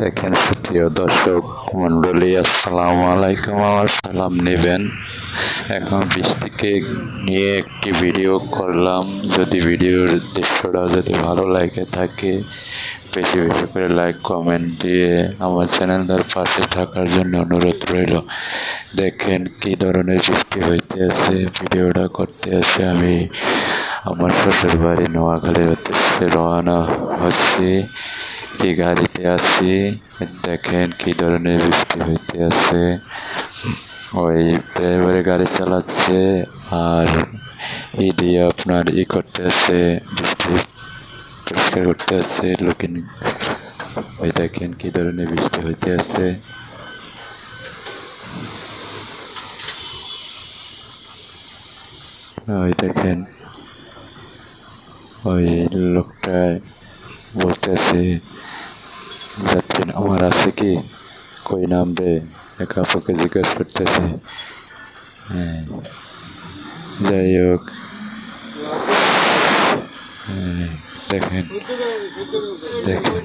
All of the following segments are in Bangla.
দেখেন সুপ্রিয় দর্শক মন্ডলী, আসসালামু আলাইকুম। আমার সালাম নেবেন। এখন বৃষ্টিকে নিয়ে একটি ভিডিও করলাম। যদি ভিডিওর দৃশ্যটা যদি ভালো লাগে থাকে, বেশি বেশি করে লাইক কমেন্ট দিয়ে আমার চ্যানেলটার পাশে থাকার জন্য অনুরোধ রইল। দেখেন কি ধরনের বৃষ্টি হইতে আছে। ভিডিওটা করতে আছে আমি আমার শ্বশুর বাড়ি নোয়াখালীর উদ্দেশ্যে রওনা হচ্ছি। কি গাড়িতে আছি, দেখেন কি ধরনের বৃষ্টি হইতে আছে। ওই ড্রাইভারে গাড়ি চালাচ্ছে আর দিয়ে আপনার করতে আছে, বৃষ্টি পরিষ্কার করতে আছে লুকিং। ওই দেখেন কি ধরনের বৃষ্টি হইতে আছে। ওই দেখেন ওই লোকটা বলতেছে যাত্রী আমার আছে কি, কই নামবে, এক আপুকে জিজ্ঞেস করতেছে। হ্যাঁ, যাই হোক, দেখেন দেখেন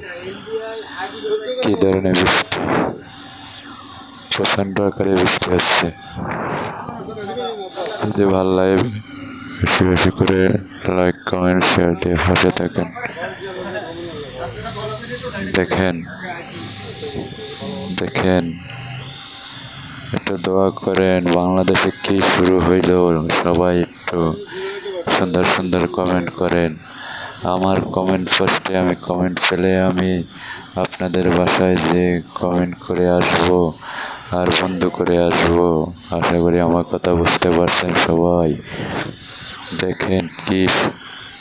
কি ধরনের বৃষ্টি, প্রচন্ড আকারে বৃষ্টি হচ্ছে। যদি ভালো লাগে বেশি বেশি করে লাইক কমেন্ট শেয়ার দিয়ে পাশে থাকেন। দেখেন দেখেন একটু দোয়া করেন। বাংলাদেশে কি শুরু হইল, সবাই একটু সুন্দর সুন্দর কমেন্ট করেন। আমার কমেন্ট পোস্টে আমি কমেন্ট পেলে আমি আপনাদের বাসায় যে কমেন্ট করে আসবো আর বন্ধ করে আসবো। আশা করি আমার কথা বুঝতে পারছেন সবাই। দেখেন কি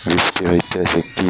বৃষ্টি হইতেছে, কি